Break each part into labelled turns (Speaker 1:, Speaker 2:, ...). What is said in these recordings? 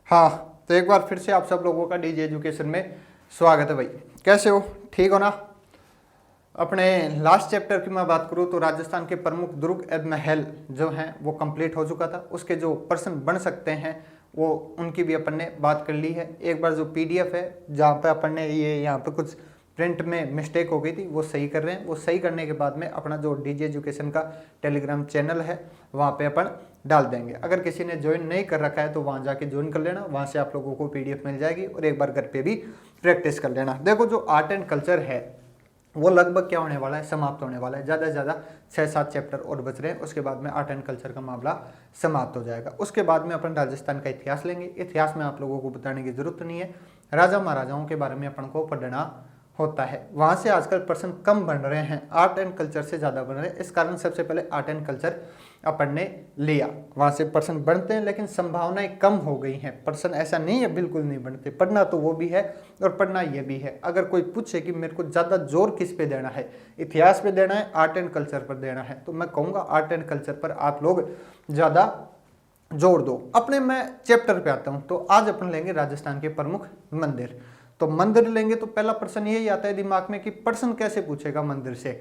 Speaker 1: हाँ, तो एक बार फिर से आप सब लोगों का डीजे एजुकेशन में स्वागत है भाई। कैसे हो? ठीक हो ना? अपने लास्ट चैप्टर की मैं बात करूँ तो राजस्थान के प्रमुख दुर्ग एवं महल जो हैं वो कंप्लीट हो चुका था। उसके जो प्रश्न बन सकते हैं वो उनकी भी अपन ने बात कर ली है। एक बार जो पीडीएफ है जहाँ पे अपन ने ये यहाँ पे कुछ प्रिंट में मिस्टेक हो गई थी वो सही कर रहे हैं। वो सही करने के बाद में अपना जो डीजे एजुकेशन का टेलीग्राम चैनल है वहाँ पे अपन डाल देंगे। अगर किसी ने ज्वाइन नहीं कर रखा है तो वहाँ जाके ज्वाइन कर लेना, वहाँ से आप लोगों को पीडीएफ मिल जाएगी और एक बार घर पे भी प्रैक्टिस कर लेना। देखो जो आर्ट एंड कल्चर है वो लगभग क्या होने वाला है, समाप्त होने वाला है। ज़्यादा से ज़्यादा 6-7 चैप्टर और बच रहे हैं, उसके बाद में आर्ट एंड कल्चर का मामला समाप्त हो जाएगा। उसके बाद में अपन राजस्थान का इतिहास लेंगे। इतिहास में आप लोगों को बताने की जरूरत नहीं है, राजा महाराजाओं के बारे में अपन को पढ़ना होता है। वहाँ से आजकल प्रश्न कम बन रहे हैं, आर्ट एंड कल्चर से ज़्यादा बन रहे हैं। इस कारण सबसे पहले आर्ट एंड कल्चर अपन ने लिया। वहाँ से प्रश्न बनते हैं लेकिन संभावनाएं कम हो गई हैं। प्रश्न ऐसा नहीं है बिल्कुल नहीं बनते, पढ़ना तो वो भी है और पढ़ना ये भी है। अगर कोई पूछे कि मेरे को ज़्यादा जोर किस पे देना है, इतिहास पे देना है, आर्ट एंड कल्चर पर देना है, तो मैं कहूँगा आर्ट एंड कल्चर पर आप लोग ज़्यादा जोर दो। अपने मैं चैप्टर पे आता हूँ। तो आज अपन लेंगे राजस्थान के प्रमुख मंदिर। तो मंदिर लेंगे तो पहला प्रश्न यही आता है दिमाग में कि प्रश्न कैसे पूछेगा मंदिर से।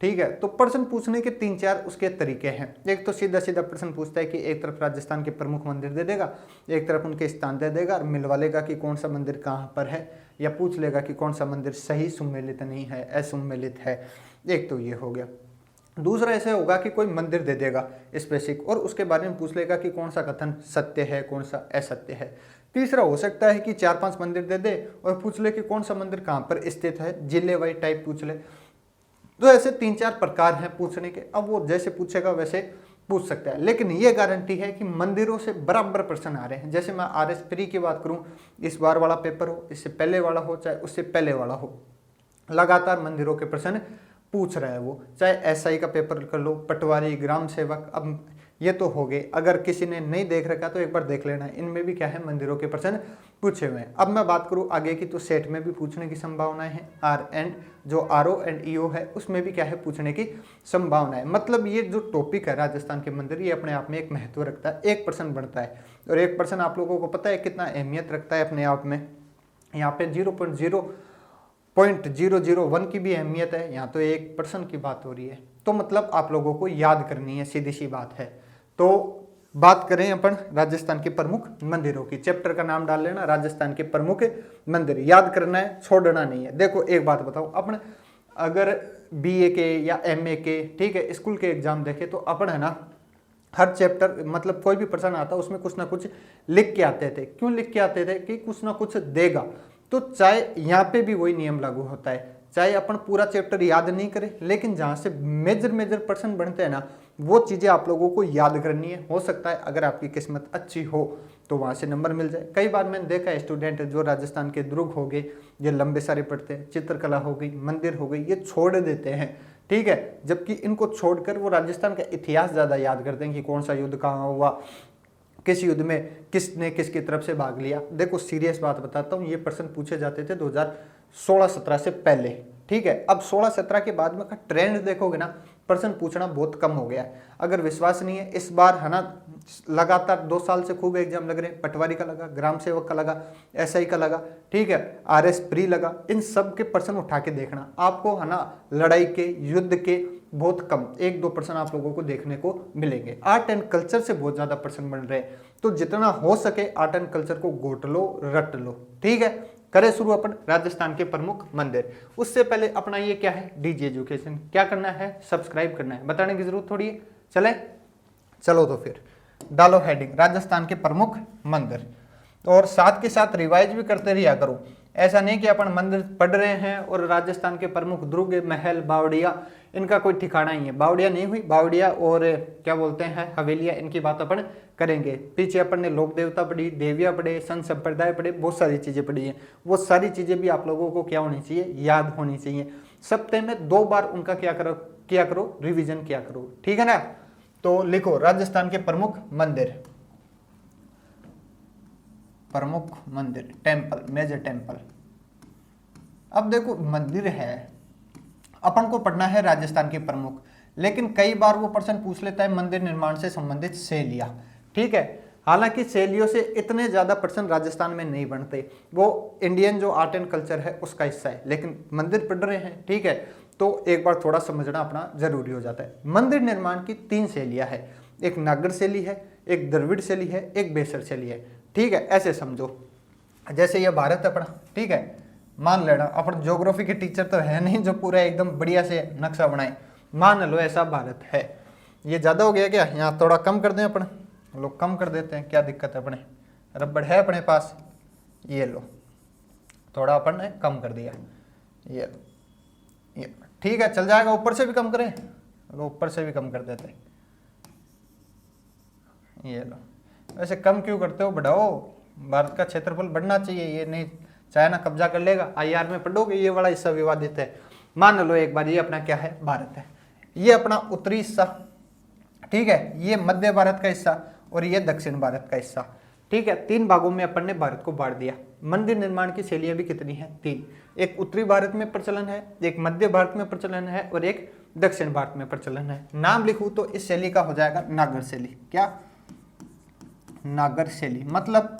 Speaker 1: ठीक है, तो प्रश्न पूछने के 3-4 उसके तरीके हैं। एक तो सीधा सीधा प्रश्न पूछता है कि एक तरफ राजस्थान के प्रमुख मंदिर दे देगा, एक तरफ उनके स्थान दे देगा और मिलवा लेगा कि कौन सा मंदिर कहाँ पर है, या पूछ लेगा कि कौन सा मंदिर सही सुमेलित नहीं है, असुमेलित है। एक तो ये हो गया। दूसरा ऐसे होगा कि कोई मंदिर दे देगा स्पेसिफिक और उसके बारे में पूछ लेगा कि कौन सा कथन सत्य है, कौन सा असत्य है। तीसरा हो सकता है कि 4-5 मंदिर दे दे और पूछ ले कि कौन सा मंदिर कहाँ पर स्थित है, जिले वाइज टाइप पूछ ले। तो ऐसे 3-4 प्रकार हैं पूछने के। अब वो जैसे पूछेगा वैसे पूछ सकता है, लेकिन ये गारंटी है कि मंदिरों से बराबर प्रश्न आ रहे हैं। जैसे मैं आरएस प्री की बात करूं, इस बार वाला पेपर हो, इससे पहले वाला हो, चाहे उससे पहले वाला हो, लगातार मंदिरों के प्रश्न पूछ रहा है वो। चाहे एसआई का पेपर कर लो, पटवारी, ग्राम सेवक, अब ये तो हो गए। अगर किसी ने नहीं देख रखा तो एक बार देख लेना, इनमें भी क्या है मंदिरों के प्रश्न पूछे हुए हैं। अब मैं बात करूं आगे की तो सेट में भी पूछने की संभावनाएं हैं। जो आरओ एंड ईओ है उसमें भी क्या है पूछने की संभावना है। मतलब ये जो टॉपिक है राजस्थान के मंदिर, ये अपने आप में एक महत्व रखता है। एक प्रश्न बनता है और एक प्रश्न आप लोगों को पता है कितना अहमियत रखता है अपने आप में। यहाँ पे 0.001 की भी अहमियत है। यहाँ तो 1% की बात हो रही है, तो मतलब आप लोगों को याद करनी है, सीधी सी बात है। तो बात करें अपन राजस्थान के प्रमुख मंदिरों की, चैप्टर का नाम डाल लेना राजस्थान के प्रमुख मंदिर। याद करना है, छोड़ना नहीं है। देखो एक बात बताओ, अपन अगर बीए के या एमए के, ठीक है, स्कूल के एग्जाम देखे तो अपन है ना हर चैप्टर मतलब कोई भी प्रश्न आता उसमें कुछ ना कुछ लिख के आते थे। क्यों लिख के आते थे? कि कुछ ना कुछ देगा। तो चाहे यहाँ पे भी वही नियम लागू होता है, चाहे अपन पूरा चैप्टर याद नहीं करें, लेकिन जहाँ से मेजर प्रश्न बनते हैं ना वो चीज़ें आप लोगों को याद करनी है। हो सकता है अगर आपकी किस्मत अच्छी हो तो वहाँ से नंबर मिल जाए। कई बार मैंने देखा है स्टूडेंट जो राजस्थान के दुर्ग हो गए, ये लंबे सारे पढ़ते हैं, चित्रकला हो गई, मंदिर हो गई, ये छोड़ देते हैं। ठीक है, जबकि इनको छोड़कर वो राजस्थान का इतिहास ज़्यादा याद करते हैं कि कौन सा युद्ध कहाँ हुआ, किस युद्ध में किसने किसकी तरफ से भाग लिया। देखो सीरियस बात बताता हूँ, ये प्रश्न पूछे जाते थे 2016-17 से पहले। ठीक है, अब 16-17 के बाद में का ट्रेंड देखोगे ना, प्रश्न पूछना बहुत कम हो गया है। अगर विश्वास नहीं है, इस बार है ना लगातार 2 साल से खूब एग्जाम लग रहे हैं। पटवारी का लगा, ग्राम सेवक का लगा, एसआई का लगा, ठीक है, आरएस प्री लगा। इन सब के प्रश्न उठा के देखना, आपको है ना लड़ाई के, युद्ध के बहुत कम 1-2 प्रश्न आप लोगों को देखने को मिलेंगे। आर्ट एंड कल्चर से बहुत ज्यादा प्रश्न बन रहे हैं, तो जितना हो सके आर्ट एंड कल्चर को गोट लो, रट लो। ठीक है, करें शुरू अपन राजस्थान के प्रमुख मंदिर। उससे पहले अपना ये क्या है डीजे एजुकेशन, क्या करना है, सब्सक्राइब करना है, बताने की जरूरत थोड़ी है। चले चलो तो फिर डालो हेडिंग राजस्थान के प्रमुख मंदिर, और साथ के साथ रिवाइज भी करते रहिया करो। ऐसा नहीं कि अपन मंदिर पढ़ रहे हैं और राजस्थान के प्रमुख दुर्ग, महल, बावड़िया, इनका कोई ठिकाना ही है। बावड़िया नहीं हुई, बावड़िया और क्या बोलते हैं हवेलियां, इनकी बात अपन करेंगे। पीछे अपन ने लोक देवता पढ़ी, देविया पढ़े, संत संप्रदाय पढ़े, बहुत सारी चीजें पढ़ी हैं। वो सारी चीजें भी आप लोगों को क्या होनी चाहिए, याद होनी चाहिए। सप्ताह में 2 बार उनका किया करो रिविजन किया करो। ठीक है ना। तो लिखो राजस्थान के प्रमुख मंदिर, टेम्पल, मेजर टेम्पल। अब देखो मंदिर है, अपन को पढ़ना है राजस्थान के प्रमुख, लेकिन कई बार वो प्रश्न पूछ लेता है मंदिर निर्माण से संबंधित से लिया। ठीक है, हालांकि शैलियों से इतने ज़्यादा प्रश्न राजस्थान में नहीं बनते, वो इंडियन जो आर्ट एंड कल्चर है उसका हिस्सा है, लेकिन मंदिर पढ़ रहे हैं, ठीक है, तो एक बार थोड़ा समझना अपना जरूरी हो जाता है। मंदिर निर्माण की 3 शैलियाँ है, एक नागर शैली है, एक द्रविड़ शैली है, एक बेसर शैली है, ठीक है। ऐसे समझो जैसे ये भारत अपना, ठीक है, मान लेना अपन ज्योग्राफी के टीचर तो है नहीं जो पूरा एकदम बढ़िया से नक्शा बनाए, मान लो ऐसा भारत है। ये ज़्यादा हो गया क्या, यहाँ थोड़ा कम कर दें अपन, लोग कम कर देते हैं, क्या दिक्कत है, अपने रबड़ है अपने पास, ये लो थोड़ा अपन ने कम कर दिया, ये लो, ये ठीक है, चल जाएगा। ऊपर से भी कम करें, लो ऊपर से भी कम कर देते, ये लो। वैसे कम क्यों करते हो, बढ़ाओ, भारत का क्षेत्रफल बढ़ना चाहिए, ये नहीं चाइना कब्जा कर लेगा। आईआर में पढ़ोगे ये वाला हिस्सा विवादित है। मान लो एक बार ये अपना क्या है, भारत है, ये अपना उत्तरी हिस्सा, ठीक है, ये मध्य भारत का हिस्सा और ये दक्षिण भारत का हिस्सा, ठीक है। 3 भागों में अपन ने भारत को बांट दिया। मंदिर निर्माण की शैलियां भी कितनी हैं, 3। एक उत्तरी भारत में प्रचलन है, एक मध्य भारत में प्रचलन है और एक दक्षिण भारत में प्रचलन है। नाम लिखूं तो इस शैली का हो जाएगा नागर शैली। क्या, नागर शैली। मतलब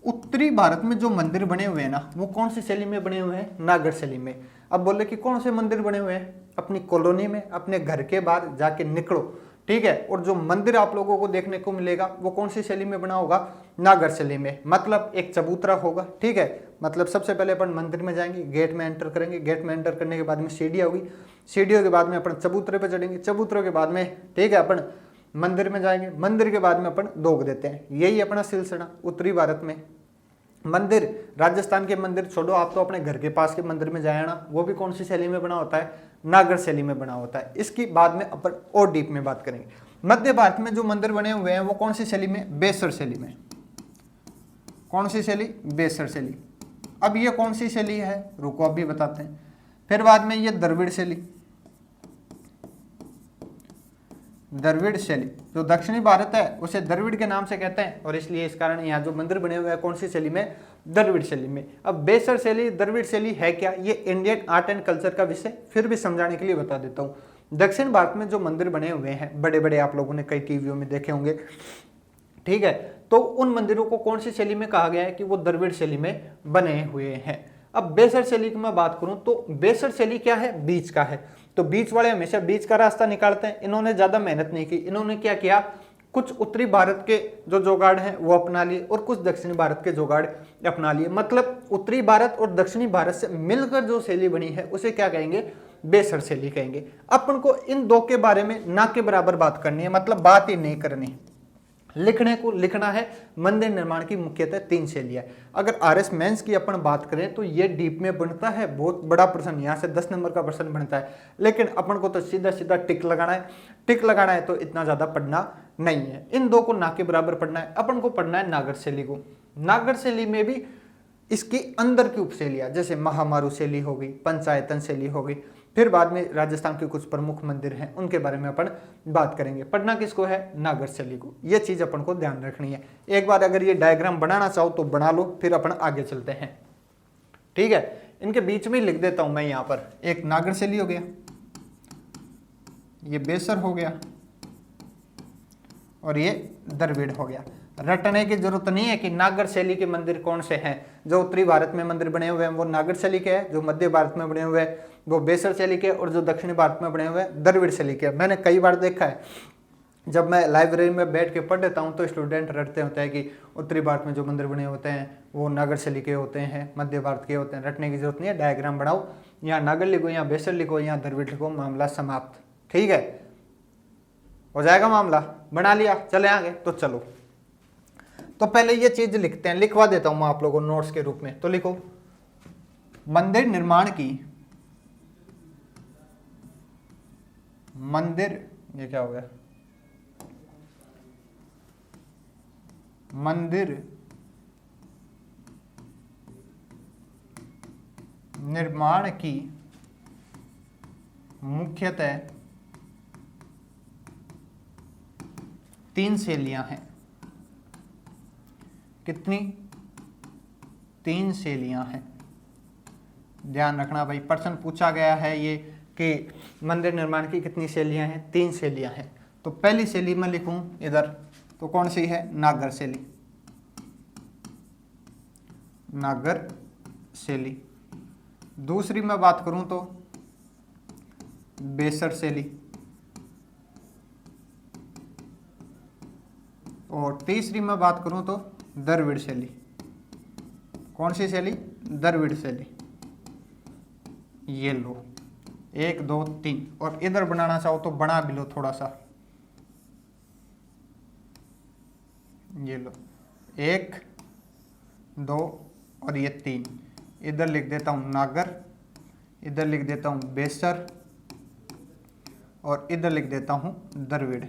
Speaker 1: उत्तरी भारत में जो मंदिर बने हुए हैं ना, वो कौन सी शैली में बने हुए हैं, नागर शैली में। अब बोले कि कौन से मंदिर बने हुए हैं, अपनी कॉलोनी में, अपने घर के बाहर जाके निकलो, ठीक है, और जो मंदिर आप लोगों को देखने को मिलेगा वो कौन सी शैली में बना होगा, नागर शैली में। मतलब एक चबूतरा होगा, ठीक है, मतलब सबसे पहले अपन मंदिर में जाएंगे, गेट में एंटर करेंगे, गेट में एंटर करने के बाद में सीढ़ियाँ होगी, सीढ़ियों के बाद में अपन चबूतरे पे चढ़ेंगे, चबूतरों के बाद में, ठीक है, अपन मंदिर में जाएंगे, मंदिर के बाद में अपन दोग देते हैं। यही अपना सिलसिला उत्तरी भारत में। मंदिर, राजस्थान के मंदिर छोड़ो, आप तो अपने घर के पास के मंदिर में जाए ना, वो भी कौन सी शैली में बना होता है, नागर शैली में बना होता है। इसकी बाद में अपन और डीप में बात करेंगे। मध्य भारत में जो मंदिर बने हुए हैं वो कौन सी शैली में, बेसर शैली में। कौन सी शैली, बेसर शैली। अब ये कौन सी शैली है, रुको अभी बताते हैं। फिर बाद में ये द्रविड़ शैली, द्रविड़ शैली। जो दक्षिणी भारत है उसे द्रविड़ के नाम से कहते हैं और इसलिए इस कारण यहाँ जो मंदिर बने हुए हैं कौन सी शैली में, द्रविड़ शैली में। अब बेसर शैली, द्रविड़ शैली है क्या, ये इंडियन आर्ट एंड कल्चर का विषय फिर भी समझाने के लिए बता देता हूँ। दक्षिण भारत में जो मंदिर बने हुए हैं बड़े बड़े, आप लोगों ने कई टीवियों में देखे होंगे, ठीक है, तो उन मंदिरों को कौन सी शैली में कहा गया है कि वो द्रविड़ शैली में बने हुए हैं। अब बेसर शैली की मैं बात करूं तो बेसर शैली क्या है, बीच का है। तो बीच वाले हमेशा बीच का रास्ता निकालते हैं। इन्होंने ज्यादा मेहनत नहीं की, इन्होंने क्या किया, कुछ उत्तरी भारत के जो जुगाड़ हैं वो अपना लिए और कुछ दक्षिणी भारत के जुगाड़ अपना लिए। मतलब उत्तरी भारत और दक्षिणी भारत से मिलकर जो शैली बनी है उसे क्या कहेंगे, बेसर शैली कहेंगे। अपन को इन दो के बारे में ना के बराबर बात करनी है, मतलब बात ही नहीं करनी, लिखने को लिखना है। मंदिर निर्माण की मुख्यतः 3 शैलियां। अगर आरएस मेंस की अपन बात करें तो ये डीप में बनता है, बहुत बड़ा प्रश्न, यहाँ से 10 नंबर का प्रश्न बनता है, लेकिन अपन को तो सीधा सीधा टिक लगाना है। टिक लगाना है तो इतना ज्यादा पढ़ना नहीं है, इन दो को ना के बराबर पढ़ना है। अपन को पढ़ना है नागर शैली को। नागर शैली में भी इसकी अंदर की उपशैलियां जैसे महामारू शैली हो गई, पंचायतन शैली हो गई, फिर बाद में राजस्थान के कुछ प्रमुख मंदिर हैं उनके बारे में अपन बात करेंगे। पढ़ना किसको है, नागर शैली को। ये चीज अपन को ध्यान रखनी है। एक बार अगर ये डायग्राम बनाना चाहो तो बना लो, फिर अपन आगे चलते हैं, ठीक है। इनके बीच में ही लिख देता हूं मैं यहाँ पर, एक नागर शैली हो गया, ये बेसर हो गया और ये द्रविड़ हो गया। रटने की जरूरत नहीं है कि नागर शैली के मंदिर कौन से हैं। जो उत्तरी भारत में मंदिर बने हुए हैं वो नागर शैली के हैं, जो मध्य भारत में बने हुए हैं वो बेसर शैली के, और जो दक्षिणी भारत में बने हुए हैं द्रविड़ शैली के। मैंने कई बार देखा है, जब मैं लाइब्रेरी में बैठ के पढ़ लेता हूँ तो स्टूडेंट रटते होते हैं कि उत्तरी भारत में जो मंदिर बने होते हैं वो नागर शैली के होते हैं, मध्य भारत के होते हैं। रटने की जरूरत नहीं है, डायग्राम बनाओ, यहाँ नागर लिखो, यहाँ बेसर लिखो, यहाँ द्रविड़ लिखो, मामला समाप्त, ठीक है, हो जाएगा मामला। बना लिया, चले आगे तो चलो। तो पहले ये चीज लिखते हैं, लिखवा देता हूं मैं आप लोगों को नोट्स के रूप में। तो लिखो, मंदिर निर्माण की, मंदिर, ये क्या हो गया, मंदिर निर्माण की मुख्यतः 3 शैलियां हैं। कितनी, 3 शैलियां हैं। ध्यान रखना भाई, प्रश्न पूछा गया है ये कि मंदिर निर्माण की कितनी शैलियां हैं, 3 शैलियां हैं। तो पहली शैली में लिखूं इधर तो कौन सी है? नागर शैली। नागर शैली। दूसरी मैं बात करूं तो बेसर शैली। और तीसरी मैं बात करूं तो द्रविड़ शैली। कौन सी शैली? द्रविड़ शैली। ये लो 1 2 3, और इधर बनाना चाहो तो बना भी लो थोड़ा सा। ये लो 1 2 और ये 3। इधर लिख देता हूं नागर, इधर लिख देता हूं बेसर, और इधर लिख देता हूं द्रविड़।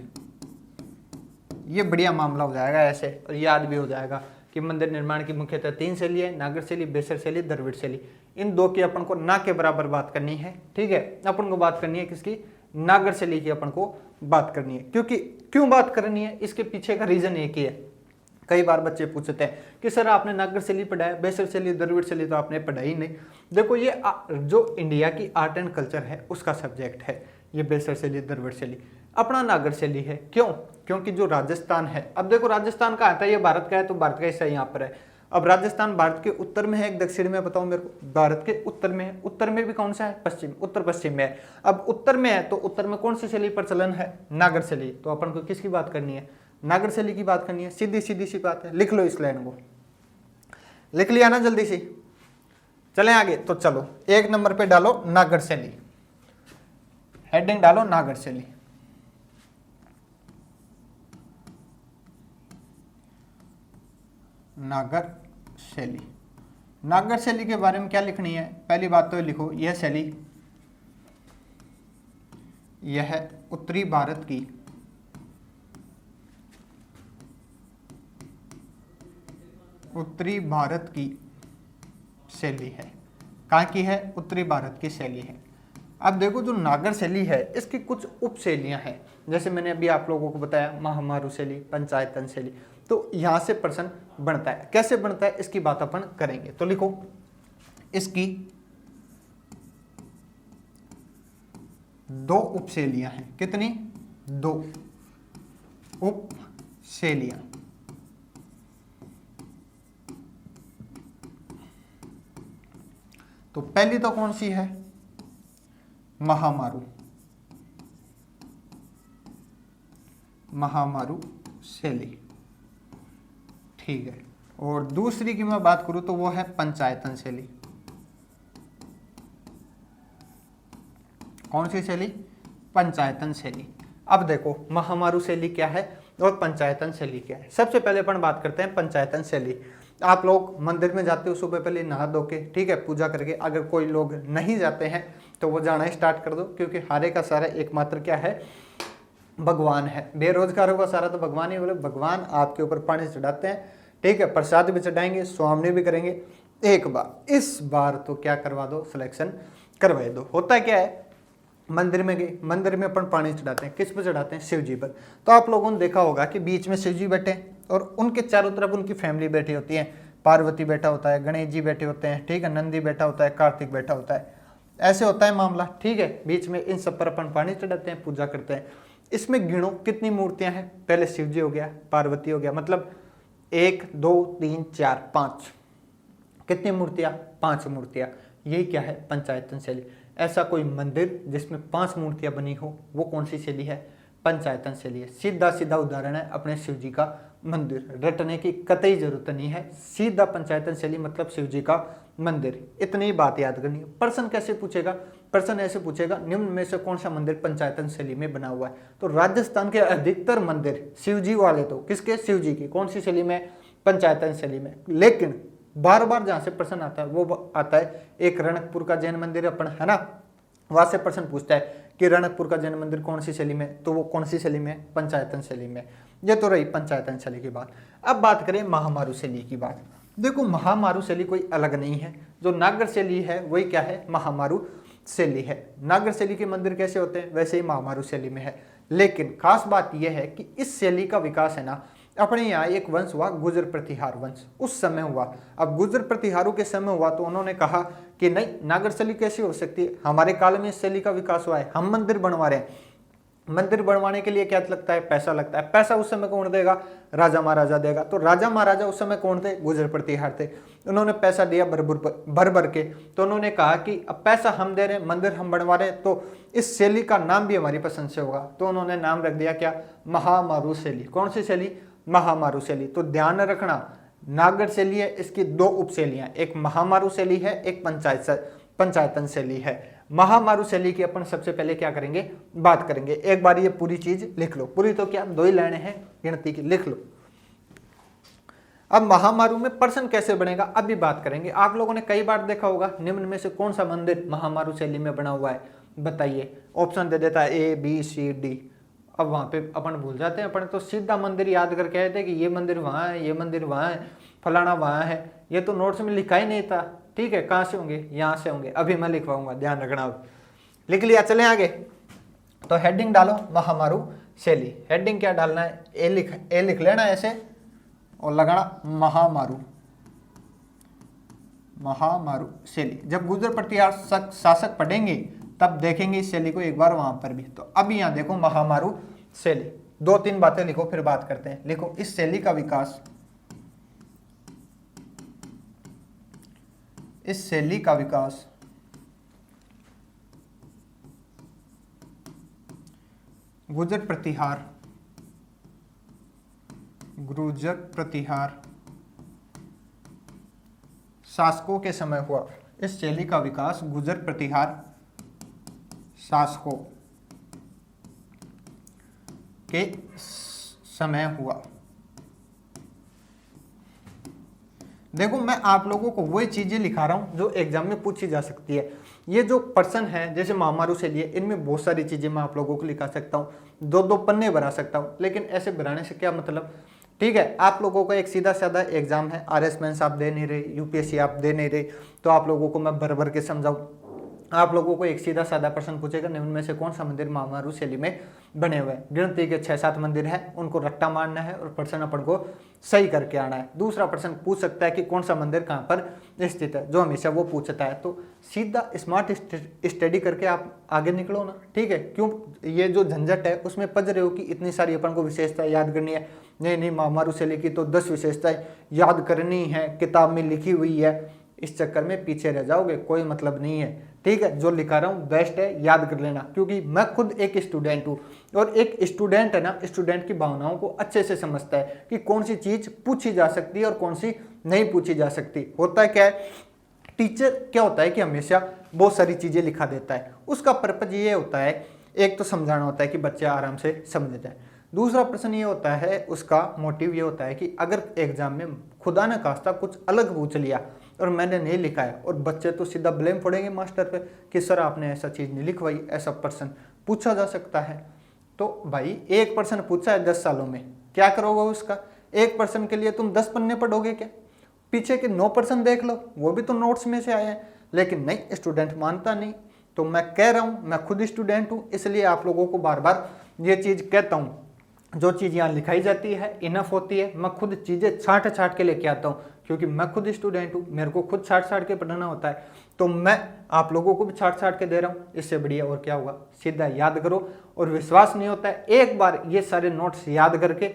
Speaker 1: ये बढ़िया मामला हो जाएगा ऐसे, और याद भी हो जाएगा कि मंदिर निर्माण की मुख्यतः 3 शैली है, नागर शैली, बेसर शैली, द्रविड़ शैली। इन दो की अपन को ना के बराबर बात करनी है, ठीक है। अपन को बात करनी है किसकी? नागर शैली की अपन को बात करनी है। क्योंकि क्यों बात करनी है, इसके पीछे का रीजन एक ही है। कई बार बच्चे पूछते हैं कि सर आपने नागर शैली पढ़ाया, बेसर शैली, द्रविड़ शैली तो आपने पढ़ाई नहीं। देखो ये जो इंडिया की आर्ट एंड कल्चर है उसका सब्जेक्ट है ये बेसर शैली, द्रविड़ शैली। अपना नागर शैली है। क्यों? क्योंकि जो राजस्थान है, अब देखो राजस्थान कहाँ आता है? ये भारत का है तो भारत का हिस्सा यहाँ पर है। अब राजस्थान भारत के उत्तर में है, एक दक्षिण में, बताओ मेरे को? भारत के उत्तर में है। उत्तर में भी कौन सा है? पश्चिम, उत्तर पश्चिम में है। अब उत्तर में है तो उत्तर में कौन सी शैली प्रचलन है? नागर शैली। तो अपन को किसकी बात करनी है? नागर शैली की बात करनी है। सीधी सीधी सी बात है। लिख लो इस लाइन को, लिख लिया ना जल्दी से? चलें आगे। तो चलो 1 नंबर पे डालो नागर शैली, हेडिंग डालो नागर शैली। नागर शैली। नागर शैली के बारे में क्या लिखनी है? पहली बात तो लिखो, यह शैली यह उत्तरी भारत की शैली है। कहाँ की है? उत्तरी भारत की शैली है। अब देखो जो नागर शैली है इसकी कुछ उप शैलियाँ हैं। जैसे मैंने अभी आप लोगों को बताया महामारू शैली, पंचायतन शैली। तो यहाँ से प्रश्न बनता है। कैसे बनता है इसकी बात अपन करेंगे। तो लिखो इसकी 2 उप शैलियाँ हैं। कितनी? 2 उप शैलियाँ। तो पहली तो कौन सी है? महामारू। महामारू शैली, ठीक है। और दूसरी की मैं बात करूं तो वो है पंचायतन शैली। कौन सी शैली? पंचायतन शैली। अब देखो महामारू शैली क्या है और पंचायतन शैली क्या है। सबसे पहले अपन बात करते हैं पंचायतन शैली। आप लोग मंदिर में जाते हो सुबह पहले नहा धो के, ठीक है, पूजा करके। अगर कोई लोग नहीं जाते हैं तो वो जाना ही स्टार्ट कर दो, क्योंकि हारे का सारा एकमात्र क्या है? भगवान है। बेरोजगारों का सारा तो भगवान ही बोले। भगवान आपके ऊपर पानी चढ़ाते हैं, ठीक है, प्रसाद भी चढ़ाएंगे, स्वामी भी करेंगे। एक बार इस बार तो क्या करवा दो? सिलेक्शन करवाई दो। होता क्या है? मंदिर में गए, मंदिर में अपन पानी चढ़ाते हैं। किस पर चढ़ाते हैं? शिव जी पर। तो आप लोगों ने देखा होगा कि बीच में शिव जी बैठे और उनके चारों तरफ उनकी फैमिली बैठी होती है। पार्वती बैठा होता है, गणेश जी बैठे होते हैं, ठीक है, नंदी बैठा होता है, कार्तिक बैठा होता है। ऐसे होता है मामला, ठीक है। बीच में इन सब पर अपन पानी चढ़ाते हैं, पूजा करते हैं। इसमें गिनो कितनी मूर्तियां हैं? पहले शिव जी हो गया, पार्वती हो गया, मतलब 1 2 3 4 5। कितनी मूर्तियां? 5 मूर्तियां। यही क्या है? पंचायतन शैली। ऐसा कोई मंदिर जिसमें 5 मूर्तियां बनी हो, वो कौन सी शैली है? पंचायतन शैली है। सीधा सीधा उदाहरण है अपने शिव जी का मंदिर। रटने की कतई जरूरत नहीं है। सीधा पंचायतन शैली मतलब शिव जी का मंदिर। इतनी बात याद करनी है। प्रश्न कैसे पूछेगा? प्रश्न ऐसे पूछेगा, निम्न में से कौन सा मंदिर पंचायतन शैली में बना हुआ है? तो राजस्थान के अधिकतर मंदिर शिव जी वाले, तो किसके? शिव जी की। कौन सी शैली में? पंचायतन शैली में। लेकिन बार बार जहां से प्रश्न आता है वो आता है एक रणकपुर का जैन मंदिर अपन, है ना, वहां से प्रश्न पूछता है कि रणकपुर का जैन मंदिर कौन सी शैली में? तो वो कौन सी शैली में? पंचायतन शैली में। ये तो रही पंचायतन शैली की बात। अब बात करें महामारू शैली की बात। देखो महामारू शैली कोई अलग नहीं है। जो नागर शैली है वही क्या है? महामारू शैली है। नागर शैली के मंदिर कैसे होते हैं वैसे ही महामारू शैली में है। लेकिन खास बात यह है कि इस शैली का विकास है ना, अपने यहाँ एक वंश हुआ गुर्जर प्रतिहार वंश, उस समय हुआ। अब गुर्जर प्रतिहारों के समय हुआ तो उन्होंने कहा कि नहीं, नागर शैली कैसी हो सकती है? हमारे काल में इस शैली का विकास हुआ है, हम मंदिर बनवा रहे हैं। मंदिर बनवाने के लिए क्या लगता है? पैसा लगता है। पैसा उस समय कौन देगा? राजा महाराजा देगा। तो राजा महाराजा उस समय कौन थे? गुर्जर प्रतिहार थे। उन्होंने पैसा दिया भर भर के। तो उन्होंने कहा कि अब पैसा हम दे रहे हैं, मंदिर हम बनवा रहे हैं, तो इस शैली का नाम भी हमारी पसंद से होगा। तो उन्होंने नाम रख दिया क्या? महामारू शैली। कौन सी शैली? महामारू शैली। तो ध्यान रखना, नागढ़ शैली है, इसकी दो उपशैलियां, एक महामारू शैली है, एक पंचायतन शैली है। महामारू शैली की अपन सबसे पहले क्या करेंगे? बात करेंगे। एक बार ये पूरी चीज लिख लो, पूरी तो क्या 2 ही लाइनें हैं गिनती की, लिख लो। अब महामारू में प्रश्न कैसे बनेगा अभी बात करेंगे। आप लोगों ने कई बार देखा होगा, निम्न में से कौन सा मंदिर महामारू शैली में बना हुआ है? बताइए। ऑप्शन दे देता है A B C D। अब वहां पे अपन भूल जाते हैं, अपन तो सीधा मंदिर याद करके आए थे कि ये मंदिर वहां है, ये मंदिर वहां है, फलाना वहां है। ये तो नोट्स में लिखा ही नहीं था। ठीक है, कहाँ से होंगे? यहाँ से होंगे। अभी मैं लिखवाऊंगा, ध्यान रखना। अब लिख लिया, चले आगे। तो हेडिंग डालो महामारू शैली। हेडिंग क्या डालना है? ए लिख लेना ऐसे और लगाना महामारू शैली। जब गुर्जर प्रतिहार शासक पढ़ेंगे तब देखेंगे इस शैली को एक बार वहां पर भी। तो अब यहाँ देखो महामारू शैली, 2-3 बातें लिखो फिर बात करते हैं। लिखो, इस शैली का विकास, इस शैली का विकास गुर्जर प्रतिहार शासकों के समय हुआ। इस शैली का विकास गुर्जर प्रतिहार शासकों के समय हुआ। देखो, मैं आप लोगों को वही चीजें लिखा रहा हूं जो एग्जाम में पूछी जा सकती है। ये जो पर्सन है, जैसे महामारू शैली है, इनमें बहुत सारी चीजें मैं आप लोगों को लिखा सकता हूं, 2-2 पन्ने बना सकता हूं, लेकिन ऐसे बनाने से क्या मतलब? ठीक है, आप लोगों का एक सीधा साधा एग्जाम है, RS मेंस आप दे नहीं रहे, UPSC आप दे नहीं रहे, तो आप लोगों को मैं भर भर के समझाऊं। आप लोगों को एक सीधा साधा प्रश्न पूछेगा, निम्न में से कौन सा मंदिर महामारू शैली में बने हुए हैं? गिनती के 6-7 मंदिर हैं, उनको रट्टा मारना है और प्रश्न अपन को सही करके आना है। दूसरा प्रश्न पूछ सकता है कि कौन सा मंदिर कहाँ पर स्थित है, जो हमेशा वो पूछता है। तो सीधा स्मार्ट स्टडी करके आप आगे निकलो ना। ठीक है, क्यों ये जो झंझट है उसमें पज रहे हो कि इतनी सारी अपन को विशेषताएं याद करनी है? नहीं, महामारू शैली की तो 10 विशेषताएं याद करनी है, किताब में लिखी हुई है। इस चक्कर में पीछे रह जाओगे, कोई मतलब नहीं है। ठीक है, जो लिखा रहा हूँ बेस्ट है, याद कर लेना, क्योंकि मैं खुद एक स्टूडेंट हूँ और एक स्टूडेंट है ना, स्टूडेंट की भावनाओं को अच्छे से समझता है कि कौन सी चीज पूछी जा सकती है और कौन सी नहीं पूछी जा सकती। होता है क्या है, टीचर क्या होता है कि हमेशा बहुत सारी चीजें लिखा देता है। उसका पर्पज ये होता है, एक तो समझाना होता है कि बच्चे आराम से समझ जाए। दूसरा प्रश्न ये होता है, उसका मोटिव ये होता है कि अगर एग्जाम में खुदा न खास्ता कुछ अलग पूछ लिया और मैंने नहीं लिखा है, और बच्चे तो सीधा ब्लेम फोड़ेंगे मास्टर पे कि सर आपने ऐसा चीज़ नहीं लिखवाई। ऐसा प्रश्न पूछा जा सकता है। तो भाई एक प्रश्न पूछा है 10 सालों में, क्या करोगे उसका? एक प्रश्न के लिए तुम 10 पन्ने पढ़ोगे क्या? पीछे के 9 प्रश्न देख लो, वो भी तो नोट्स में से आए हैं। लेकिन नहीं, स्टूडेंट मानता नहीं। तो मैं कह रहा हूँ, मैं खुद स्टूडेंट हूँ, इसलिए आप लोगों को बार बार ये चीज़ कहता हूँ। जो चीज़ यहाँ लिखाई जाती है इनफ होती है। मैं खुद चीज़ें छाट के लेके आता हूँ, क्योंकि मैं खुद स्टूडेंट हूँ, मेरे को खुद छाट के पढ़ना होता है। तो मैं आप लोगों को भी छाट के दे रहा हूँ। इससे बढ़िया और क्या होगा? सीधा याद करो। और विश्वास नहीं होता है, एक बार ये सारे नोट्स याद करके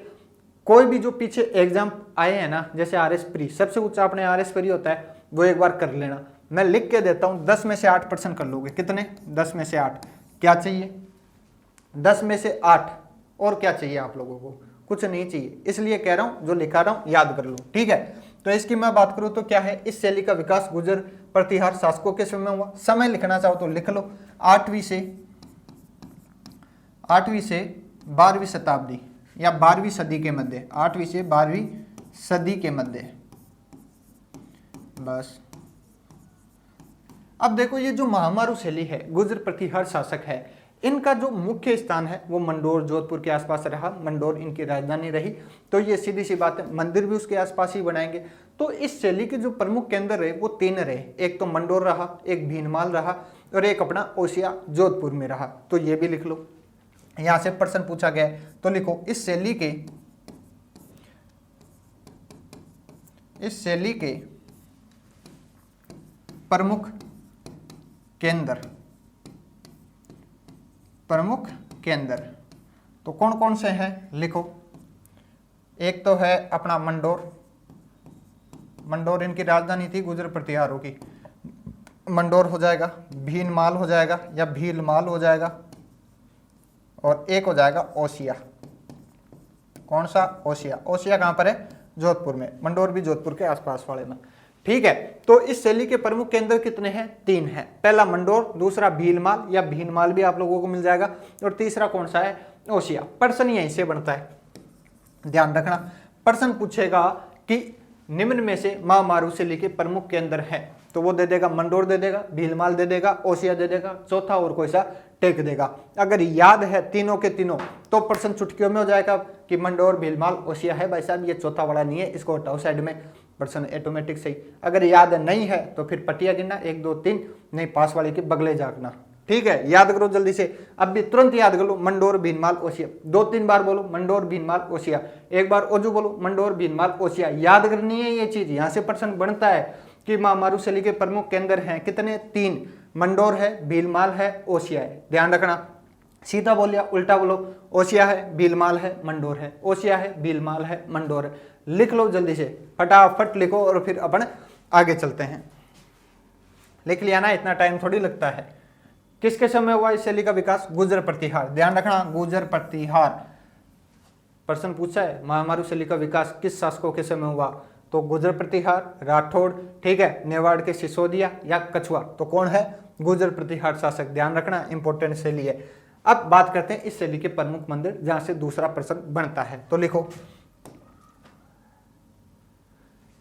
Speaker 1: कोई भी जो पीछे एग्जाम आए हैं ना, जैसे RS प्री, सबसे ऊंचा अपने RS प्री होता है, वो एक बार कर लेना। मैं लिख के देता हूँ, 10 में से 8 प्रश्न कर लोगे। कितने? 10 में से 8। क्या चाहिए? 10 में से 8। और क्या चाहिए आप लोगों को? कुछ नहीं चाहिए। इसलिए कह रहा हूं, जो लिखा रहा हूं याद कर लो। ठीक है, तो इसकी मैं बात करूं तो क्या है, इस शैली का विकास गुर्जर प्रतिहार शासकों के समय हुआ। समय लिखना चाहो तो लिख लो, 8वीं से 12वीं शताब्दी या 12वीं सदी के मध्य, 8वीं से 12वीं सदी के मध्य। बस। अब देखो, ये जो महामारू शैली है, गुर्जर प्रतिहार शासक है, इनका जो मुख्य स्थान है वो मंडोर जोधपुर के आसपास रहा। मंडोर इनकी राजधानी रही। तो ये सीधी सी बात है, मंदिर भी उसके आसपास ही बनाएंगे। तो इस शैली के जो प्रमुख केंद्र रहे वो 3 रहे। एक तो मंडोर रहा, एक भीनमाल रहा और एक अपना ओसिया जोधपुर में रहा। तो ये भी लिख लो। यहां से प्रश्न पूछा गया तो लिखो, इस शैली के प्रमुख केंद्र तो कौन कौन से हैं लिखो। एक तो है अपना मंडोर, मंडोर इनकी राजधानी थी गुर्जर प्रतिहारों की, मंडोर हो जाएगा, भीनमाल हो जाएगा या भीलमाल हो जाएगा, और एक हो जाएगा ओसिया। कौन सा? ओसिया। ओसिया कहाँ पर है? जोधपुर में। मंडोर भी जोधपुर के आसपास वाले में। ठीक है, तो इस शैली के प्रमुख केंद्र कितने हैं? 3 हैं। पहला मंडोर, दूसरा भीलमाल या भीनमाल भी आप लोगों को मिल जाएगा, और तीसरा कौन सा है? ओसिया। प्रश्न यहीं से बनता है, ध्यान रखना। प्रश्न पूछेगा कि निम्न में से महामारू शैली के प्रमुख केंद्र हैं, तो वो दे देगा मंडोर दे देगा, भीलमाल दे देगा, ओसिया दे देगा, चौथा और कोई सा टेक देगा। अगर याद है तीनों के तीनों तो प्रश्न चुटकियों में हो जाएगा कि मंडोर, भीलमाल, ओसिया है भाई साहब, ये चौथा वाला नहीं है, इसको हटाओ साइड में, प्रश्न ऑटोमेटिक सही। अगर याद नहीं है तो फिर पटिया गिनना 1 2 3, नहीं पास वाले के बगले जागना। ठीक है, याद करो जल्दी से, अब भी तुरंत याद कर लो। मंडोर, भीनमाल, ओसिया, 2-3 बार बोलो मंडोर, भीनमाल, ओसिया, एक बार ओजू बोलो मंडोर, भीनमाल, ओसिया। याद करनी है ये चीज, यहाँ से प्रश्न बनता है कि महामारू शैली के प्रमुख केंद्र हैं कितने? 3। मंडोर है, भीलमाल है, ओसिया है। ध्यान रखना, सीधा बोल या उल्टा बोलो, ओसिया है, भीलमाल है, मंडोर है, ओसिया है, भीलमाल है, मंडोर है। लिख लो जल्दी से, फटाफट लिखो और फिर अपन आगे चलते हैं। लिख लिया ना, इतना टाइम थोड़ी लगता है। किसके समय हुआ इस शैली का विकास? गुर्जर प्रतिहार। ध्यान रखना, गुर्जर प्रतिहार। प्रश्न पूछा है महामारू शैली का विकास किस शासकों के समय हुआ? तो गुर्जर प्रतिहार, राठौड़, ठीक है, मेवाड़ के सिसोदिया या कछुआ, तो कौन है? गुर्जर प्रतिहार शासक। ध्यान रखना, इंपॉर्टेंट शैली है। अब बात करते हैं इस शैली के प्रमुख मंदिर, जहां से दूसरा प्रश्न बनता है। तो लिखो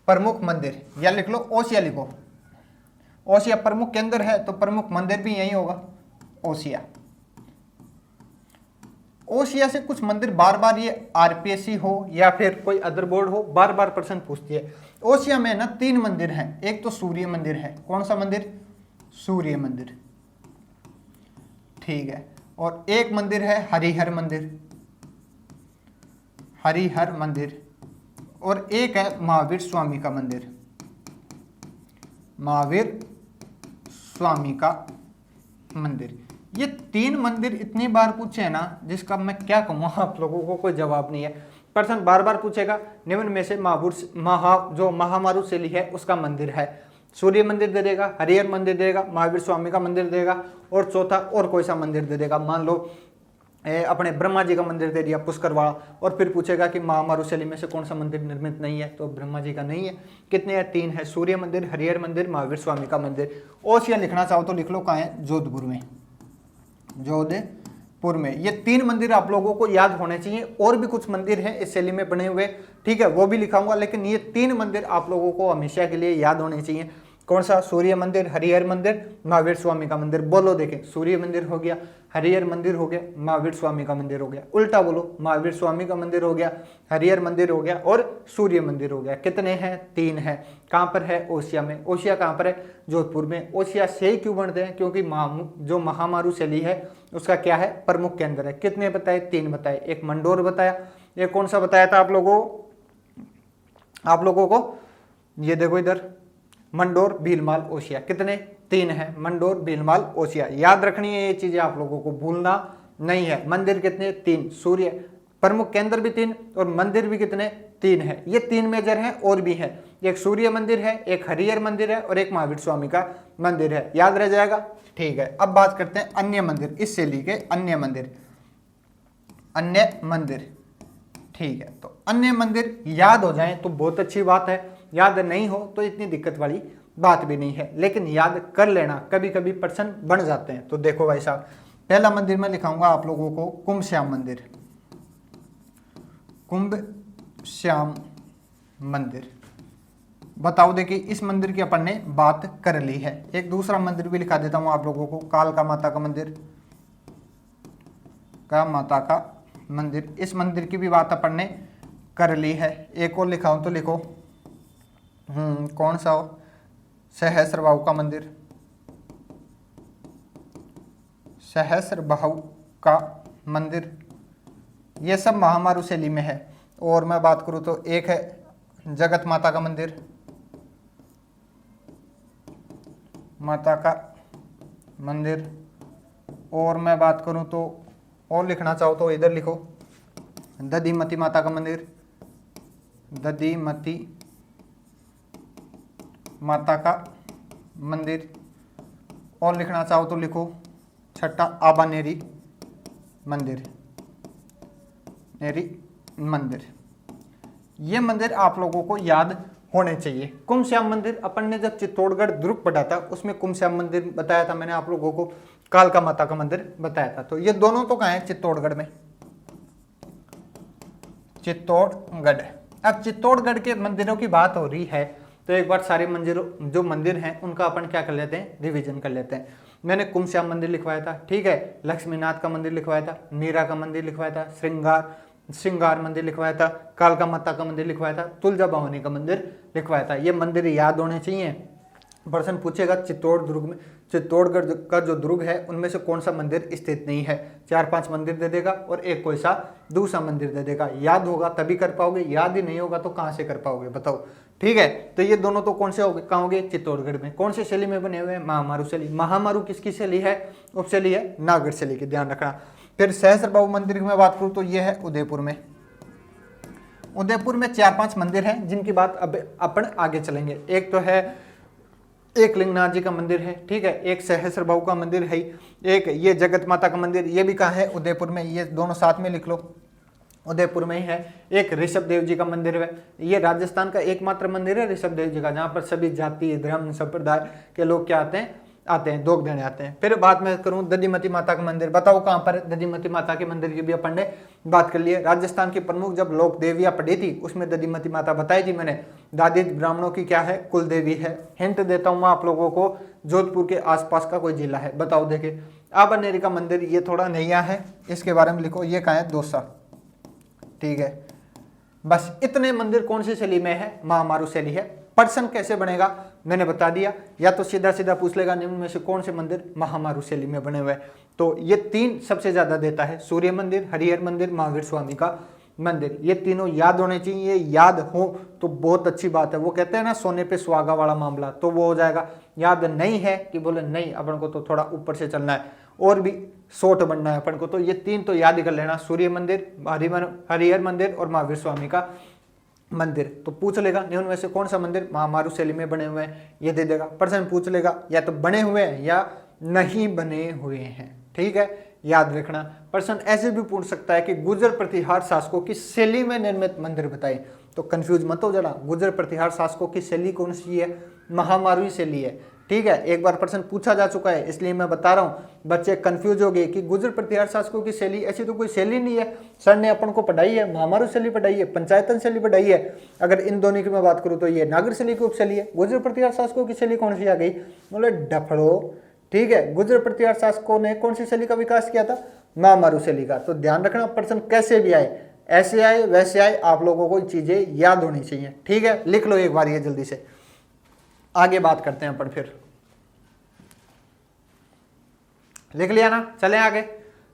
Speaker 1: प्रमुख मंदिर, या लिख लो ओसिया लिखो। ओसिया प्रमुख केंद्र है तो प्रमुख मंदिर भी यही होगा, ओसिया। ओसिया से कुछ मंदिर बार बार ये आरपीएससी हो या फिर कोई अदर बोर्ड हो, बार बार प्रश्न पूछती है। ओसिया में ना 3 मंदिर हैं। एक तो सूर्य मंदिर है। कौन सा मंदिर? सूर्य मंदिर, ठीक है। और एक मंदिर है हरिहर मंदिर, हरिहर मंदिर। और एक है महावीर स्वामी का मंदिर, महावीर स्वामी का मंदिर। ये 3 मंदिर इतनी बार पूछे हैं ना, जिसका मैं क्या कहूँ, आप लोगों को कोई जवाब नहीं है। प्रश्न बार बार पूछेगा निम्न में से जो महामारू शैली है उसका मंदिर है। सूर्य मंदिर दे देगा, हरिहर मंदिर देगा, महावीर स्वामी का मंदिर देगा, और चौथा और कोई सा मंदिर दे देगा। मान लो अपने ब्रह्मा जी का मंदिर दे दिया पुष्कर वाला, और फिर पूछेगा कि महामारू शैली में से कौन सा मंदिर निर्मित नहीं है, तो ब्रह्मा जी का नहीं है। कितने हैं? 3 है, सूर्य मंदिर, हरिहर मंदिर, महावीर स्वामी का मंदिर। ओसिया लिखना चाहो तो लिख लो, कहाँ है? जोधपुर में, जोधपुर में। ये 3 मंदिर आप लोगों को याद होने चाहिए। और भी कुछ मंदिर हैं इस शैली में बने हुए, ठीक है, वो भी लिखाऊंगा, लेकिन ये 3 मंदिर आप लोगों को हमेशा के लिए याद होने चाहिए। कौन सा? सूर्य मंदिर, हरिहर मंदिर, महावीर स्वामी का मंदिर। बोलो देखें, सूर्य मंदिर हो गया, हरिहर मंदिर हो गया, महावीर स्वामी का मंदिर हो गया। उल्टा बोलो, महावीर स्वामी का मंदिर हो गया, हरिहर मंदिर हो गया, और सूर्य मंदिर हो गया। कितने हैं? 3 हैं। कहाँ पर है? ओसिया में। ओसिया कहाँ पर है? जोधपुर में। ओसिया से ही क्यों बनते हैं? क्योंकि जो महामारू शैली है उसका क्या है? प्रमुख केंद्र है। कितने बताए? 3 बताए। एक मंडोर बताया, एक कौन सा बताया था आप लोगों को? ये देखो इधर, मंडोर, भीलमाल, ओसिया। कितने? 3 है, मंडोर, भीलमाल, ओसिया। याद रखनी है ये चीजें, आप लोगों को भूलना नहीं है। मंदिर कितने? 3। सूर्य प्रमुख केंद्र भी 3 और मंदिर भी कितने? 3 है। ये 3 मेजर हैं, और भी है। एक सूर्य मंदिर है, एक हरिहर मंदिर है, और एक महावीर स्वामी का मंदिर है। याद रह जाएगा, ठीक है। अब बात करते हैं अन्य मंदिर, इस शैली के अन्य मंदिर। अन्य मंदिर, ठीक है। तो अन्य मंदिर याद हो जाएं तो बहुत अच्छी बात है, याद नहीं हो तो इतनी दिक्कत वाली बात भी नहीं है, लेकिन याद कर लेना, कभी कभी प्रश्न बन जाते हैं। तो देखो भाई साहब, पहला मंदिर मैं लिखाऊंगा आप लोगों को, कुंभ श्याम मंदिर। कुंभ श्याम मंदिर। बताओ देखिए, इस मंदिर की अपन ने बात कर ली है। एक दूसरा मंदिर भी लिखा देता हूं आप लोगों को, कालका माता का मंदिर, का माता का मंदिर। इस मंदिर की भी बात अपन ने कर ली है। एक और लिखाऊं तो लिखो, कौन सा हो? सहस्त्रबाहु का मंदिर, सहस्त्रबाहु का मंदिर। ये सब महामारू शैली में है। और मैं बात करूं तो एक है जगत माता का मंदिर, माता का मंदिर। और मैं बात करूं तो और लिखना चाहो तो इधर लिखो, दधिमती माता का मंदिर, दधिमती माता का मंदिर। और लिखना चाहो तो लिखो छठा आबानेरी मंदिर, नेरी मंदिर। ये मंदिर आप लोगों को याद होने चाहिए। कुमश्याम मंदिर अपन ने जब चित्तौड़गढ़ दुर्ग पढ़ा था उसमें कुमश्याम मंदिर बताया था मैंने आप लोगों को, कालका माता का मंदिर बताया था। तो ये दोनों तो कहाँ है? चित्तौड़गढ़ में, चित्तौड़गढ़। अब चित्तौड़गढ़ के मंदिरों की बात हो रही है तो एक बार सारे मंदिरों जो मंदिर हैं उनका अपन क्या कर लेते हैं? रिवीजन कर लेते हैं। मैंने कुमश्याम मंदिर लिखवाया था, ठीक है, लक्ष्मीनाथ का मंदिर लिखवाया था, मीरा का मंदिर लिखवाया था, श्रृंगार मंदिर लिखवाया था, कालका माता का मंदिर लिखवाया था, तुलजा भवानी का मंदिर लिखवाया था। ये मंदिर याद होने चाहिए। प्रश्न पूछेगा चित्तौड़गढ़ का जो दुर्ग है उनमें से कौन सा मंदिर स्थित नहीं है? 4-5 मंदिर दे देगा और एक कोई सा दूसरा मंदिर दे देगा। याद होगा तभी कर पाओगे, याद ही नहीं होगा तो कहाँ से कर पाओगे बताओ? ठीक है, तो ये दोनों तो कौन से हो गए? कहाँ हो गए? चित्तौड़गढ़ में। कौन सी शैली में बने हुए हैं? महामारू शैली। महामारू किसकी शैली है? उपशैली है नागढ़ शैली की, ध्यान रखना। फिर सहस्त्रबाहु मंदिर की मैं बात करूं तो ये है उदयपुर में। उदयपुर में 4-5 मंदिर हैं जिनकी बात अब अपन आगे चलेंगे। एक तो है एक लिंगनाथ जी का मंदिर है, ठीक है, एक सहस्त्रबाहु का मंदिर है, एक ये जगत माता का मंदिर, ये भी कहाँ है? उदयपुर में। ये दोनों साथ में लिख लो, उदयपुर में ही है। एक ऋषभ देव जी का मंदिर है, ये राजस्थान का एकमात्र मंदिर है ऋषभ देव जी का, जहाँ पर सभी जाति धर्म संप्रदाय के लोग क्या आते हैं दोग देने आते हैं। फिर बात मैं करूं दधिमती माता का मंदिर, बताओ कहां पर? दधिमती माता के मंदिर की भी अपन ने बात कर ली है। राजस्थान की प्रमुख जब लोक देवियां पढ़ी थी उसमें दधिमती माता बताई थी मैंने। दादी ब्राह्मणों की क्या है? कुल देवी है। हिंट देता हूं मैं आप लोगों को, जोधपुर के आसपास का कोई जिला है, बताओ देखे। आबानेरी का मंदिर ये थोड़ा नया है, इसके बारे में लिखो, ये कहाँ है? दौसा, ठीक है। बस इतने मंदिर कौन सी शैली में है? महामारू शैली है। प्रश्न कैसे बनेगा मैंने बता दिया, या तो सीधा सीधा पूछ लेगा निम्न में से कौन से मंदिर महामारू शैली में बने हुए हैं। तो ये 3 सबसे ज्यादा देता है, सूर्य मंदिर, हरिहर मंदिर, महावीर स्वामी का मंदिर। ये तीनों याद होने चाहिए। याद हो तो बहुत अच्छी बात है। वो कहते हैं ना सोने पे सुहागा वाला मामला, तो वो हो जाएगा। याद नहीं है कि बोले नहीं अपन को तो थोड़ा ऊपर से चलना है और भी शॉर्ट बनना है अपन को, तो ये 3 तो याद ही कर लेना, सूर्य मंदिर, हरिहर मंदिर और महावीर स्वामी का मंदिर। तो पूछ लेगा निम्न में से कौन सा मंदिर महामारू शैली में बने हुए हैं, ये दे देगा। प्रश्न पूछ लेगा या तो बने हुए हैं या नहीं बने हुए हैं, ठीक है, याद रखना। प्रश्न ऐसे भी पूछ सकता है कि गुर्जर प्रतिहार शासकों की शैली में निर्मित मंदिर बताइए, तो कंफ्यूज मत हो जरा। गुर्जर प्रतिहार शासकों की शैली कौन सी है? महामारू शैली है, ठीक है। एक बार प्रश्न पूछा जा चुका है इसलिए मैं बता रहा हूं, बच्चे कंफ्यूज हो गए कि गुर्जर प्रतिहार शासकों की शैली, ऐसी तो कोई शैली नहीं है। सर ने अपन को पढ़ाई है, महामारू शैली पढ़ाई है, पंचायतन शैली पढ़ाई है। अगर इन दोनों की मैं बात करूं तो ये नागढ़ शैली की उपशैली है। गुर्जर प्रतिहार शासकों की शैली कौन सी आ गई? बोले डफड़ो, ठीक है। गुर्जर प्रतिहार शासकों ने कौन सी शैली का विकास किया था? महामारू शैली का। तो ध्यान रखना, प्रश्न कैसे भी आए, ऐसे आए वैसे आए, आप लोगों को चीजें याद होनी चाहिए, ठीक है। लिख लो एक बार ये जल्दी से, आगे बात करते हैं अपन। फिर लिख लिया ना, चले आगे।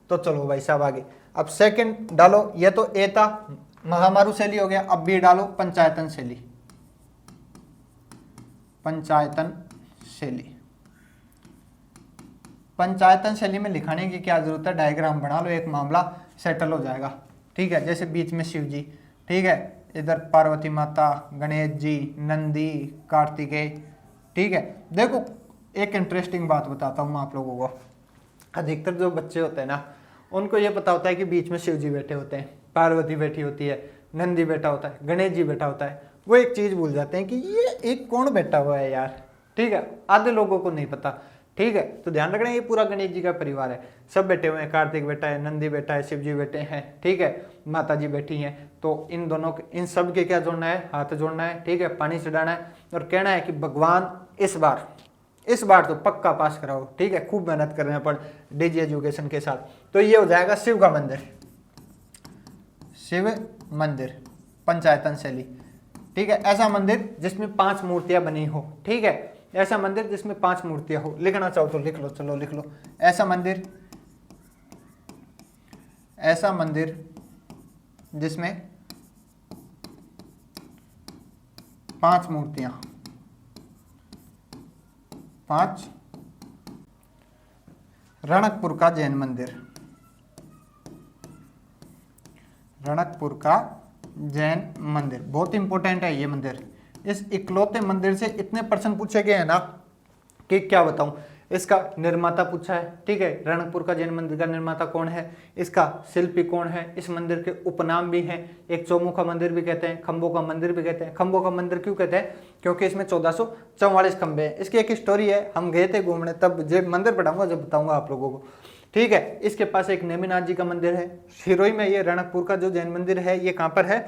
Speaker 1: तो चलो भाई साहब आगे। अब सेकंड डालो, ये तो ए था, महामारू शैली हो गया। अब बी डालो पंचायतन शैली, पंचायतन शैली। पंचायतन शैली में लिखाने की क्या जरूरत है? डायग्राम बना लो, एक मामला सेटल हो जाएगा, ठीक है। जैसे बीच में शिव जी, ठीक है, इधर पार्वती माता, गणेश जी, नंदी, कार्तिकेय, ठीक है। देखो एक इंटरेस्टिंग बात बताता हूँ मैं आप लोगों को। अधिकतर जो बच्चे होते हैं ना उनको ये पता होता है कि बीच में शिव जी बैठे होते हैं, पार्वती बैठी होती है, नंदी बैठा होता है, गणेश जी बैठा होता है। वो एक चीज भूल जाते हैं कि ये एक कौन बैठा हुआ है यार, ठीक है। आधे लोगों को नहीं पता, ठीक है। तो ध्यान रखना ये पूरा गणेश जी का परिवार है, सब बैठे हुए हैं, कार्तिक बैठा है, नंदी बैठा है, शिव जी बैठे हैं, ठीक है, माता जी बैठी हैं। तो इन दोनों के, इन सब के क्या जोड़ना है? हाथ जोड़ना है, ठीक है, पानी चढ़ाना है और कहना है कि भगवान इस बार तो पक्का पास कराओ, ठीक है। खूब मेहनत कर रहे हैं अपन डीजी एजुकेशन के साथ। तो ये हो जाएगा शिव का मंदिर, शिव मंदिर पंचायतन शैली, ठीक है। ऐसा मंदिर जिसमें 5 मूर्तियां बनी हो, ठीक है, ऐसा मंदिर जिसमें 5 मूर्तियां हो। लिखना चाहो तो लिख लो, चलो लिख लो। ऐसा मंदिर जिसमें 5 मूर्तियां, 5। रणकपुर का जैन मंदिर, रणकपुर का जैन मंदिर। बहुत इंपॉर्टेंट है ये मंदिर। इस इकलौते मंदिर से इतने प्रश्न पूछे गए हैं ना कि क्या बताऊं। इसका निर्माता पूछा है, ठीक है, रणकपुर का जैन मंदिर का निर्माता कौन है, इसका शिल्पी कौन है, इस मंदिर के उपनाम भी हैं, एक चौमुखा मंदिर भी कहते हैं, खंभों का मंदिर भी कहते हैं। खंभों का मंदिर क्यों कहते हैं, क्योंकि इसमें 1444 खंभे हैं। इसकी एक स्टोरी है, हम गए थे घूमने, तब जब मंदिर पढ़ाऊंगा जब बताऊंगा आप लोगों को, ठीक है। इसके पास एक नेमिनाथ जी का मंदिर है सिरोही में। ये रणकपुर का जो जैन मंदिर है ये कहाँ पर है,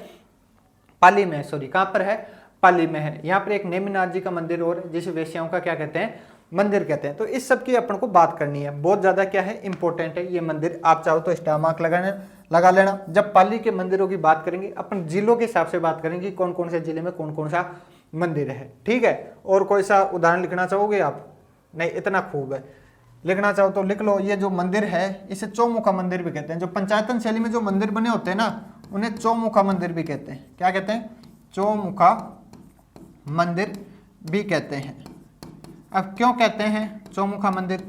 Speaker 1: पाली में, सॉरी कहाँ पर है, पाली में है। यहाँ पर एक नेमिनाथ जी का मंदिर और जिसे वेश्याओं का क्या कहते हैं, मंदिर कहते हैं। तो इस सब की अपन को बात करनी है, बहुत ज्यादा क्या है, इंपॉर्टेंट है ये मंदिर। आप चाहो तो स्टार मार्क लगा लेना। जब पाली के मंदिरों की बात करेंगे अपन जिलों के हिसाब से बात करेंगे, कौन कौन से जिले में कौन कौन सा मंदिर है, ठीक है। और कोई सा उदाहरण लिखना चाहोगे आप, नहीं इतना खूब है, लिखना चाहो तो लिख लो। ये जो मंदिर है इसे चौमुखा मंदिर भी कहते हैं। जो पंचायतन शैली में जो मंदिर बने होते हैं ना उन्हें चौमुखा मंदिर भी कहते हैं। क्या कहते हैं, चौमुखा मंदिर भी कहते हैं। अब क्यों कहते हैं चौमुखा मंदिर,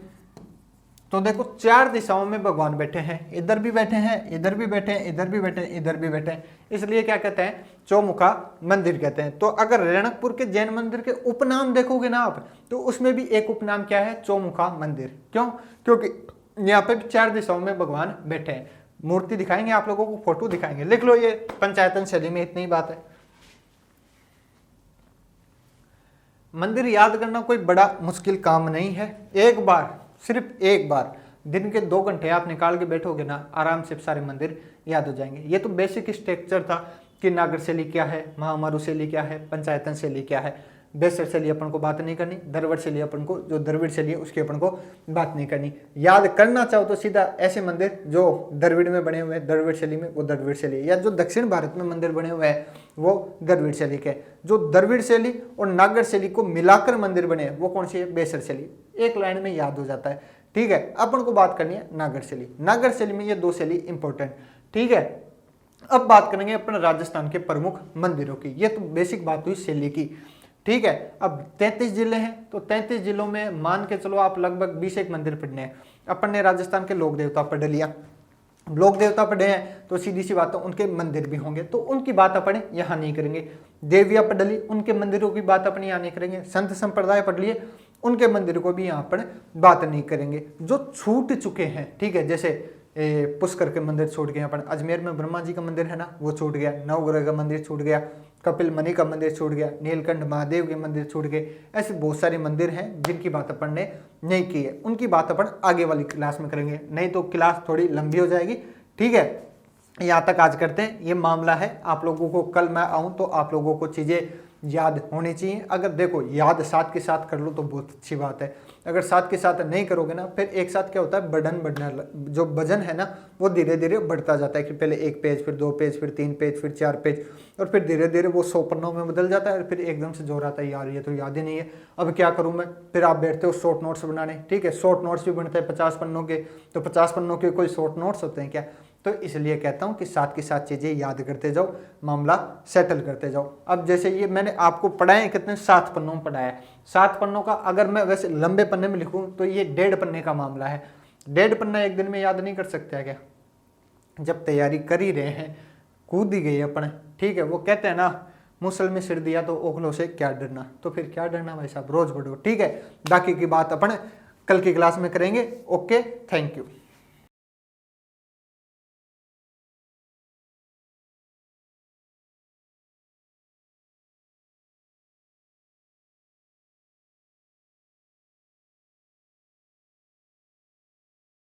Speaker 1: तो देखो 4 दिशाओं में भगवान बैठे हैं, इधर भी बैठे हैं, इधर भी बैठे हैं, इधर भी बैठे हैं, इधर भी बैठे हैं, इसलिए क्या कहते हैं, चौमुखा मंदिर कहते हैं। तो अगर रणकपुर के जैन मंदिर के उपनाम देखोगे ना आप, तो उसमें भी एक उपनाम क्या है, चौमुखा मंदिर। क्यों, क्योंकि यहाँ पे भी 4 दिशाओं में भगवान बैठे हैं। मूर्ति दिखाएंगे आप लोगों को, फोटो दिखाएंगे, लिख लो। ये पंचायतन शैली में इतनी बात है। मंदिर याद करना कोई बड़ा मुश्किल काम नहीं है। एक बार, सिर्फ एक बार दिन के 2 घंटे आप निकाल के बैठोगे ना, आराम से सारे मंदिर याद हो जाएंगे। ये तो बेसिक स्ट्रक्चर था कि नागर शैली क्या है, महामारू शैली क्या है, पंचायतन शैली क्या है। बेसर शैली अपन को बात नहीं करनी, द्रविड़ शैली अपन को, जो द्रविड़ शैली है उसकी अपन को बात नहीं करनी। याद करना चाहो तो सीधा ऐसे मंदिर जो द्रविड़ में बने हुए हैं, द्रविड़ शैली में, वो द्रविड़ शैली, या जो दक्षिण भारत में मंदिर बने हुए हैं वो द्रविड़ शैली के। जो द्रविड़ शैली और नागर शैली को मिलाकर मंदिर बने हैं वो कौन सी है, बेसर शैली। एक लाइन में याद हो जाता है, ठीक है। अपन को बात करनी है नागर शैली। नागर शैली में ये 2 शैली इंपॉर्टेंट, ठीक है। अब बात करेंगे अपन राजस्थान के प्रमुख मंदिरों की। ये तो बेसिक बात हुई शैली की, ठीक है। अब 33 जिले हैं, तो 33 जिलों में मान के चलो आप लगभग 20 मंदिर पढ़ने हैं। अपन ने राजस्थान के लोक देवता पढ़ लिया, लोक देवता पढ़े हैं तो सीधी सी बात है उनके मंदिर भी होंगे, तो उनकी बात अपन यहाँ नहीं करेंगे। देविया पढ़ ली, उनके मंदिरों की बात अपन यहाँ नहीं करेंगे। संत संप्रदाय पढ़ लिए, उनके मंदिर को भी यहाँ पर बात नहीं करेंगे। जो छूट चुके हैं, ठीक है, जैसे पुष्कर के मंदिर छूट गए अपन, अजमेर में ब्रह्मा जी का मंदिर है ना वो छूट गया, नवग्रह का मंदिर छूट गया, कपिल मणि का मंदिर छूट गया, नीलकंठ महादेव के मंदिर छूट गए। ऐसे बहुत सारे मंदिर हैं जिनकी बात अपन ने नहीं की है, उनकी बात अपन आगे वाली क्लास में करेंगे, नहीं तो क्लास थोड़ी लंबी हो जाएगी, ठीक है। यहाँ तक आज करते हैं, ये मामला है। आप लोगों को कल मैं आऊँ तो आप लोगों को चीज़ें याद होनी चाहिए। अगर देखो याद साथ के साथ कर लो तो बहुत अच्छी बात है, अगर साथ के साथ नहीं करोगे ना फिर एक साथ क्या होता है, बर्डन बढ़ना, जो वजन है ना वो धीरे धीरे बढ़ता जाता है कि पहले 1 पेज, फिर 2 पेज, फिर 3 पेज, फिर 4 पेज, और फिर धीरे धीरे वो 100 पन्नों में बदल जाता है। और फिर एकदम से जोर आता है, यार ये तो याद ही नहीं है, अब क्या करूँ मैं। फिर आप बैठते हो शॉर्ट नोट्स बनाने, ठीक है। शॉर्ट नोट्स भी बनते हैं 50 पन्नों के, तो 50 पन्नों के कोई शॉर्ट नोट्स होते हैं क्या। तो इसलिए कहता हूं कि साथ के साथ चीजें याद करते जाओ, मामला सेटल करते जाओ। अब जैसे ये मैंने आपको पढ़ाए कितने, 7 पन्नों में पढ़ाया है। 7 पन्नों का अगर मैं वैसे लंबे पन्ने में लिखूं तो ये 1.5 पन्ने का मामला है। 1.5 पन्ना एक दिन में याद नहीं कर सकते हैं क्या। जब तैयारी कर ही रहे हैं, कूद ही गए अपन, ठीक है। वो कहते हैं ना, मुसल में सिर दिया तो ओखलों से क्या डरना, तो फिर क्या डरना भाई साहब, रोज बढ़ो, ठीक है। बाकी की बात अपन कल की क्लास में करेंगे। Okay, thank you.